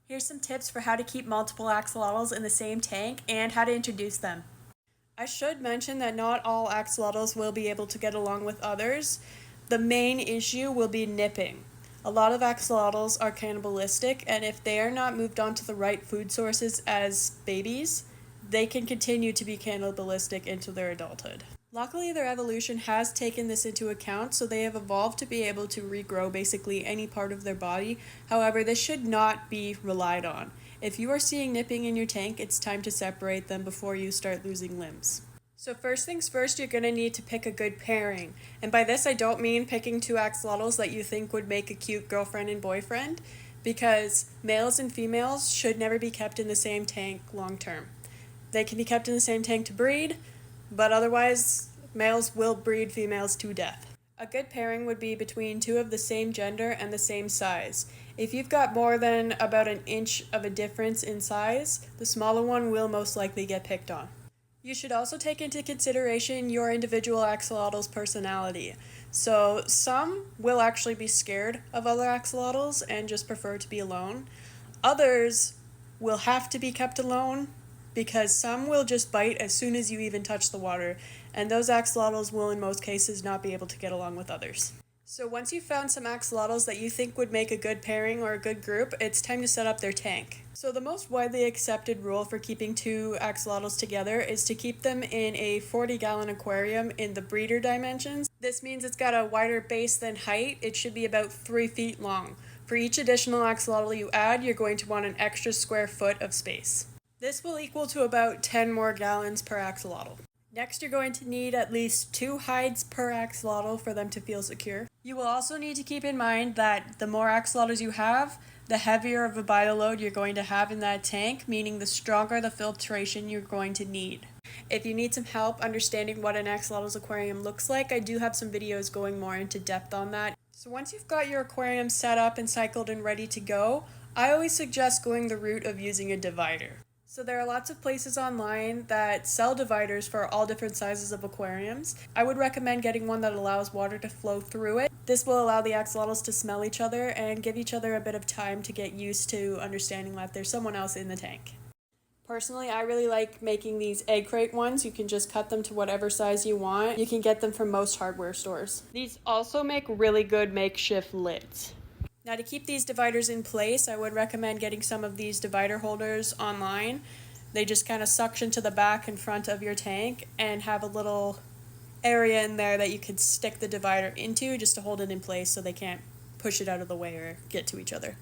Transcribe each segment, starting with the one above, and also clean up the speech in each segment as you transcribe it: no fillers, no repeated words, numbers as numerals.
Here's some tips for how to keep multiple axolotls in the same tank and how to introduce them. I should mention that not all axolotls will be able to get along with others. The main issue will be nipping. A lot of axolotls are cannibalistic, and if they are not moved on to the right food sources as babies, they can continue to be cannibalistic into their adulthood. Luckily, their evolution has taken this into account, so they have evolved to be able to regrow basically any part of their body. However, this should not be relied on. If you are seeing nipping in your tank, it's time to separate them before you start losing limbs. So first things first, you're going to need to pick a good pairing. And by this, I don't mean picking two axolotls that you think would make a cute girlfriend and boyfriend, because males and females should never be kept in the same tank long term. They can be kept in the same tank to breed, but otherwise, males will breed females to death. A good pairing would be between two of the same gender and the same size. If you've got more than about an inch of a difference in size, the smaller one will most likely get picked on. You should also take into consideration your individual axolotl's personality. So some will actually be scared of other axolotls and just prefer to be alone. Others will have to be kept alone because some will just bite as soon as you even touch the water, and those axolotls will in most cases not be able to get along with others. So once you've found some axolotls that you think would make a good pairing or a good group, it's time to set up their tank. So the most widely accepted rule for keeping two axolotls together is to keep them in a 40-gallon aquarium in the breeder dimensions. This means it's got a wider base than height. It should be about 3 feet long. For each additional axolotl you add, you're going to want an extra square foot of space. This will equal to about 10 more gallons per axolotl. Next, you're going to need at least 2 hides per axolotl for them to feel secure. You will also need to keep in mind that the more axolotls you have, the heavier of a bioload you're going to have in that tank, meaning the stronger the filtration you're going to need. If you need some help understanding what an axolotl's aquarium looks like, I do have some videos going more into depth on that. So once you've got your aquarium set up and cycled and ready to go, I always suggest going the route of using a divider. So there are lots of places online that sell dividers for all different sizes of aquariums. I would recommend getting one that allows water to flow through it. This will allow the axolotls to smell each other and give each other a bit of time to get used to understanding that there's someone else in the tank. Personally, I really like making these egg crate ones. You can just cut them to whatever size you want. You can get them from most hardware stores. These also make really good makeshift lids. Now, to keep these dividers in place, I would recommend getting some of these divider holders online. They just kind of suction to the back and front of your tank and have a little area in there that you could stick the divider into just to hold it in place so they can't push it out of the way or get to each other.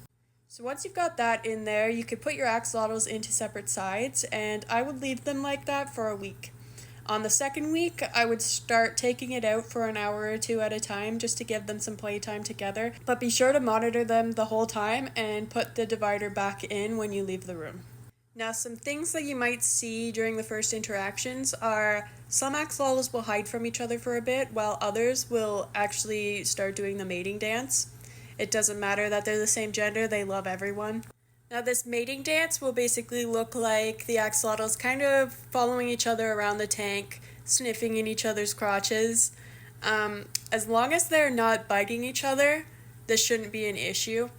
So once you've got that in there, you could put your axolotls into separate sides, and I would leave them like that for a week. On the second week, I would start taking it out for an hour or two at a time just to give them some playtime together. But be sure to monitor them the whole time and put the divider back in when you leave the room. Now, some things that you might see during the first interactions are some axolotls will hide from each other for a bit, while others will actually start doing the mating dance. It doesn't matter that they're the same gender, they love everyone. Now, this mating dance will basically look like the axolotls kind of following each other around the tank, sniffing in each other's crotches. As long as they're not biting each other, this shouldn't be an issue.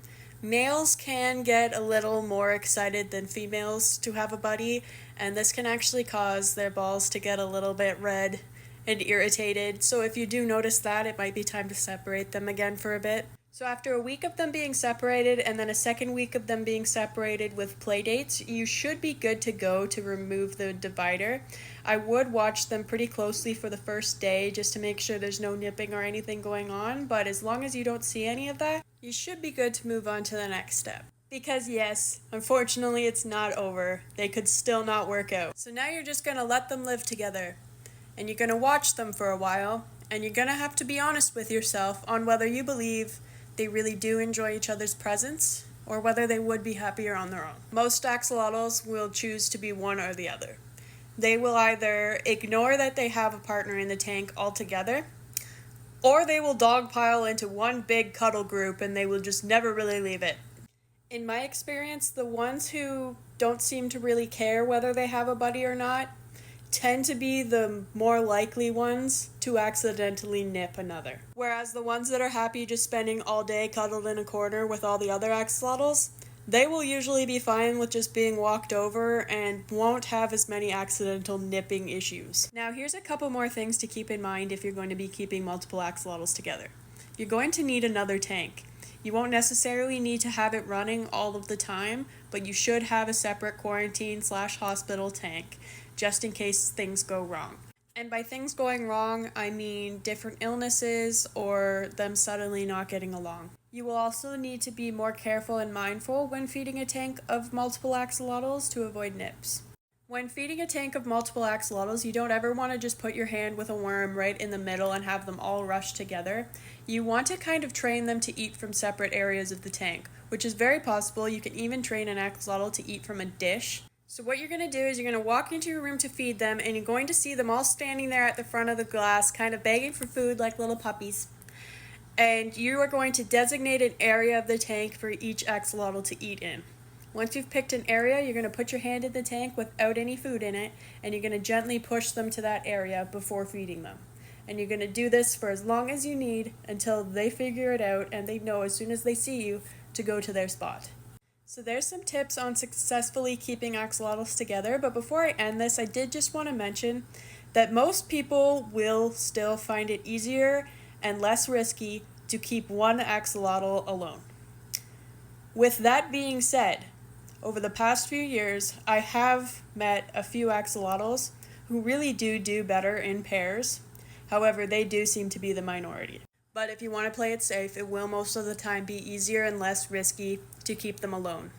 Males can get a little more excited than females to have a buddy, and this can actually cause their balls to get a little bit red and irritated. So if you do notice that, it might be time to separate them again for a bit. So after a week of them being separated and then a second week of them being separated with play dates, you should be good to go to remove the divider. I would watch them pretty closely for the first day just to make sure there's no nipping or anything going on, but as long as you don't see any of that, you should be good to move on to the next step. Because yes, unfortunately it's not over. They could still not work out. So now you're just going to let them live together, and you're going to watch them for a while, and you're going to have to be honest with yourself on whether you believe they really do enjoy each other's presence, or whether they would be happier on their own. Most axolotls will choose to be one or the other. They will either ignore that they have a partner in the tank altogether, or they will dogpile into one big cuddle group and they will just never really leave it. In my experience, the ones who don't seem to really care whether they have a buddy or not tend to be the more likely ones to accidentally nip another. Whereas the ones that are happy just spending all day cuddled in a corner with all the other axolotls, They will usually be fine with just being walked over and won't have as many accidental nipping issues. Now here's a couple more things to keep in mind if you're going to be keeping multiple axolotls together. You're going to need another tank. You won't necessarily need to have it running all of the time, but you should have a separate quarantine/hospital tank just in case things go wrong. And by things going wrong, I mean different illnesses or them suddenly not getting along. You will also need to be more careful and mindful when feeding a tank of multiple axolotls to avoid nips. When feeding a tank of multiple axolotls, you don't ever want to just put your hand with a worm right in the middle and have them all rush together. You want to kind of train them to eat from separate areas of the tank, which is very possible. You can even train an axolotl to eat from a dish. So what you're going to do is you're going to walk into your room to feed them, and you're going to see them all standing there at the front of the glass, kind of begging for food like little puppies. And you are going to designate an area of the tank for each axolotl to eat in. Once you've picked an area, you're going to put your hand in the tank without any food in it, and you're going to gently push them to that area before feeding them. And you're going to do this for as long as you need until they figure it out and they know as soon as they see you to go to their spot. So there's some tips on successfully keeping axolotls together, but before I end this, I did just want to mention that most people will still find it easier and less risky to keep one axolotl alone. With that being said, over the past few years, I have met a few axolotls who really do better in pairs. However, they do seem to be the minority. But if you want to play it safe, it will most of the time be easier and less risky to keep them alone.